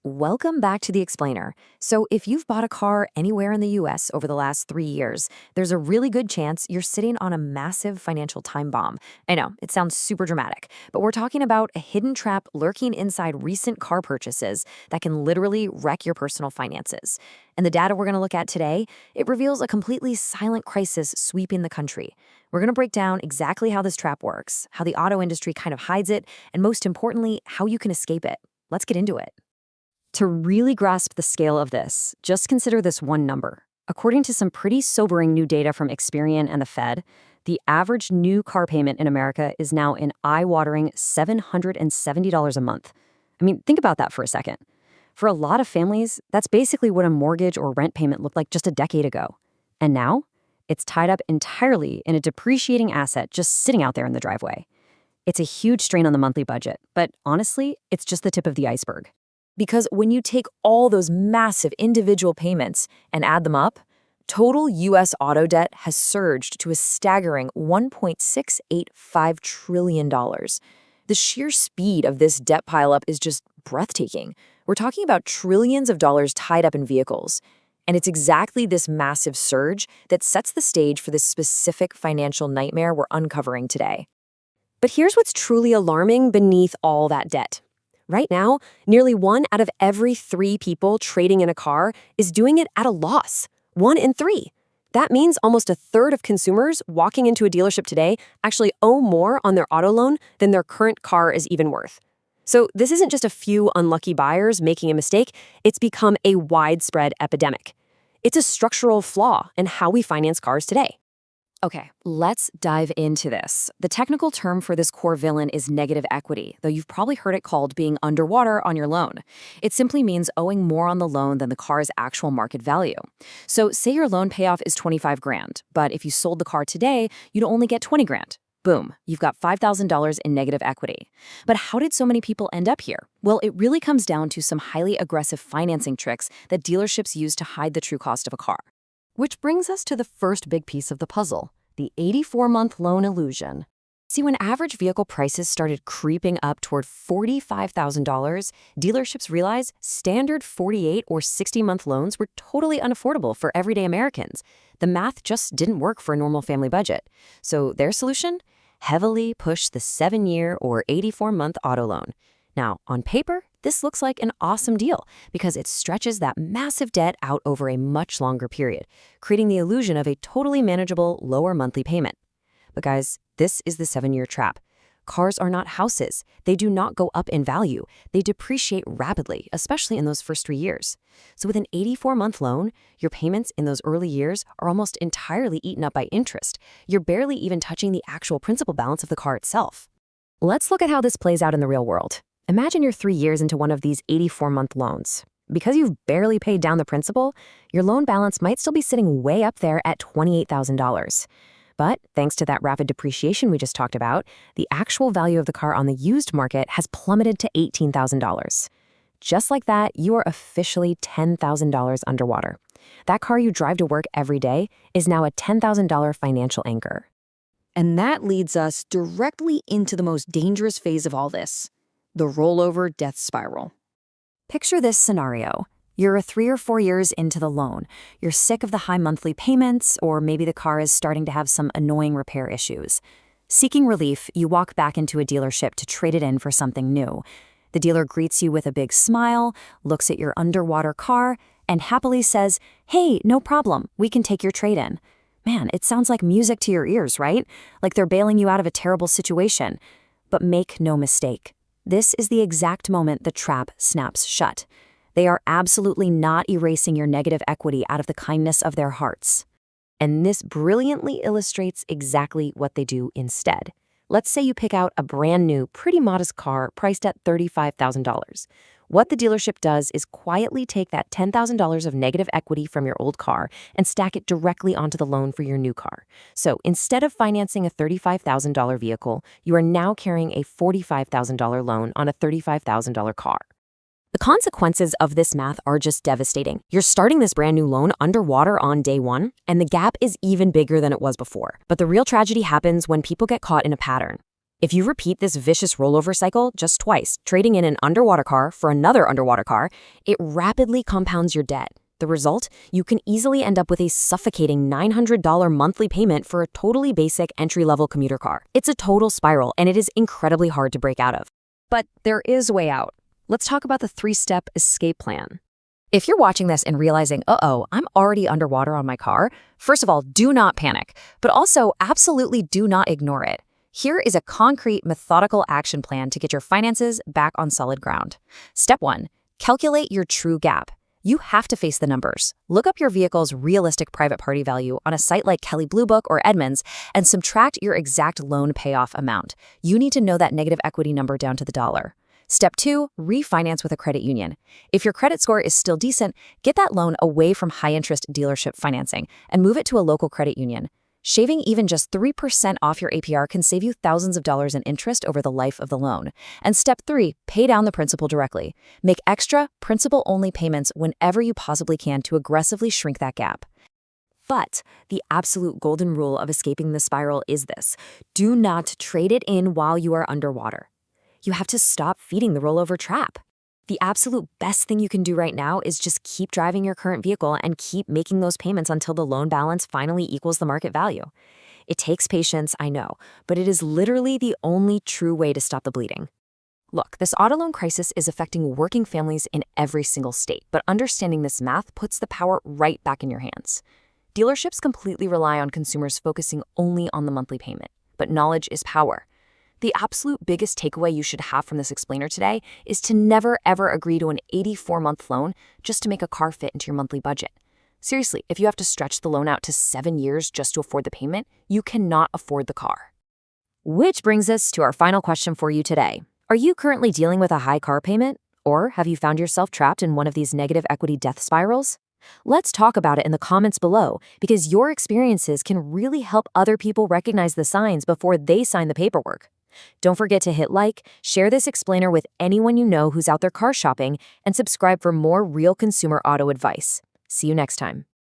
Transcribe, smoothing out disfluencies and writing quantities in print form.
Welcome back to The Explainer. So, if you've bought a car anywhere in the US over the last 3 years, there's a really good chance you're sitting on a massive financial time bomb. I know, it sounds super dramatic, but we're talking about a hidden trap lurking inside recent car purchases that can literally wreck your personal finances. And the data we're going to look at today, it reveals a completely silent crisis sweeping the country. We're going to break down exactly how this trap works, how the auto industry kind of hides it, and most importantly, how you can escape it. Let's get into it. To really grasp the scale of this, just consider this one number. According to some pretty sobering new data from Experian and the Fed, the average new car payment in America is now an eye-watering $770 a month. I mean, think about that for a second. For a lot of families, that's basically what a mortgage or rent payment looked like just a decade ago. And now, it's tied up entirely in a depreciating asset just sitting out there in the driveway. It's a huge strain on the monthly budget, but honestly, it's just the tip of the iceberg. Because when you take all those massive individual payments and add them up, total U.S. auto debt has surged to a staggering $1.685 trillion. The sheer speed of this debt pileup is just breathtaking. We're talking about trillions of dollars tied up in vehicles. And it's exactly this massive surge that sets the stage for this specific financial nightmare we're uncovering today. But here's what's truly alarming beneath all that debt. Right now, nearly 1 out of every 3 people trading in a car is doing it at a loss. 1 in 3. That means almost a third of consumers walking into a dealership today actually owe more on their auto loan than their current car is even worth. So this isn't just a few unlucky buyers making a mistake, it's become a widespread epidemic. It's a structural flaw in how we finance cars today. Okay, let's dive into this. The technical term for this core villain is negative equity, though you've probably heard it called being underwater on your loan. It simply means owing more on the loan than the car's actual market value. So say your loan payoff is 25 grand, but if you sold the car today, you'd only get 20 grand. Boom, you've got $5,000 in negative equity. But how did so many people end up here? Well, it really comes down to some highly aggressive financing tricks that dealerships use to hide the true cost of a car. Which brings us to the first big piece of the puzzle, the 84-month loan illusion. See, when average vehicle prices started creeping up toward $45,000, dealerships realized standard 48 or 60-month loans were totally unaffordable for everyday Americans. The math just didn't work for a normal family budget. So their solution? Heavily push the 7-year or 84-month auto loan. Now, on paper, this looks like an awesome deal because it stretches that massive debt out over a much longer period, creating the illusion of a totally manageable, lower monthly payment. But guys, this is the 7-year trap. Cars are not houses. They do not go up in value. They depreciate rapidly, especially in those first 3 years. So with an 84-month loan, your payments in those early years are almost entirely eaten up by interest. You're barely even touching the actual principal balance of the car itself. Let's look at how this plays out in the real world. Imagine you're 3 years into one of these 84-month loans. Because you've barely paid down the principal, your loan balance might still be sitting way up there at $28,000. But thanks to that rapid depreciation we just talked about, the actual value of the car on the used market has plummeted to $18,000. Just like that, you are officially $10,000 underwater. That car you drive to work every day is now a $10,000 financial anchor. And that leads us directly into the most dangerous phase of all this, the rollover death spiral. Picture this scenario. You're 3 or 4 years into the loan. You're sick of the high monthly payments, or maybe the car is starting to have some annoying repair issues. Seeking relief, you walk back into a dealership to trade it in for something new. The dealer greets you with a big smile, looks at your underwater car, and happily says, "Hey, no problem, we can take your trade-in." Man, it sounds like music to your ears, right? Like they're bailing you out of a terrible situation. But make no mistake. This is the exact moment the trap snaps shut. They are absolutely not erasing your negative equity out of the kindness of their hearts. And this brilliantly illustrates exactly what they do instead. Let's say you pick out a brand new, pretty modest car priced at $35,000. What the dealership does is quietly take that $10,000 of negative equity from your old car and stack it directly onto the loan for your new car. So instead of financing a $35,000 vehicle, you are now carrying a $45,000 loan on a $35,000 car. The consequences of this math are just devastating. You're starting this brand new loan underwater on day one, and the gap is even bigger than it was before. But the real tragedy happens when people get caught in a pattern. If you repeat this vicious rollover cycle just twice, trading in an underwater car for another underwater car, it rapidly compounds your debt. The result? You can easily end up with a suffocating $900 monthly payment for a totally basic entry-level commuter car. It's a total spiral, and it is incredibly hard to break out of. But there is a way out. Let's talk about the 3-step escape plan. If you're watching this and realizing, uh-oh, I'm already underwater on my car, first of all, do not panic, but also absolutely do not ignore it. Here is a concrete, methodical action plan to get your finances back on solid ground. Step 1, calculate your true gap. You have to face the numbers. Look up your vehicle's realistic private party value on a site like Kelley Blue Book or Edmunds and subtract your exact loan payoff amount. You need to know that negative equity number down to the dollar. Step 2, refinance with a credit union. If your credit score is still decent, get that loan away from high-interest dealership financing and move it to a local credit union. Shaving even just 3% off your APR can save you thousands of dollars in interest over the life of the loan. And step 3, pay down the principal directly. Make extra, principal-only payments whenever you possibly can to aggressively shrink that gap. But the absolute golden rule of escaping the spiral is this: do not trade it in while you are underwater. You have to stop feeding the rollover trap. The absolute best thing you can do right now is just keep driving your current vehicle and keep making those payments until the loan balance finally equals the market value. It takes patience, I know, but it is literally the only true way to stop the bleeding. Look, this auto loan crisis is affecting working families in every single state, but understanding this math puts the power right back in your hands. Dealerships completely rely on consumers focusing only on the monthly payment, but knowledge is power. The absolute biggest takeaway you should have from this explainer today is to never ever agree to an 84-month loan just to make a car fit into your monthly budget. Seriously, if you have to stretch the loan out to 7 years just to afford the payment, you cannot afford the car. Which brings us to our final question for you today. Are you currently dealing with a high car payment? Or have you found yourself trapped in one of these negative equity death spirals? Let's talk about it in the comments below, because your experiences can really help other people recognize the signs before they sign the paperwork. Don't forget to hit like, share this explainer with anyone you know who's out there car shopping, and subscribe for more real consumer auto advice. See you next time.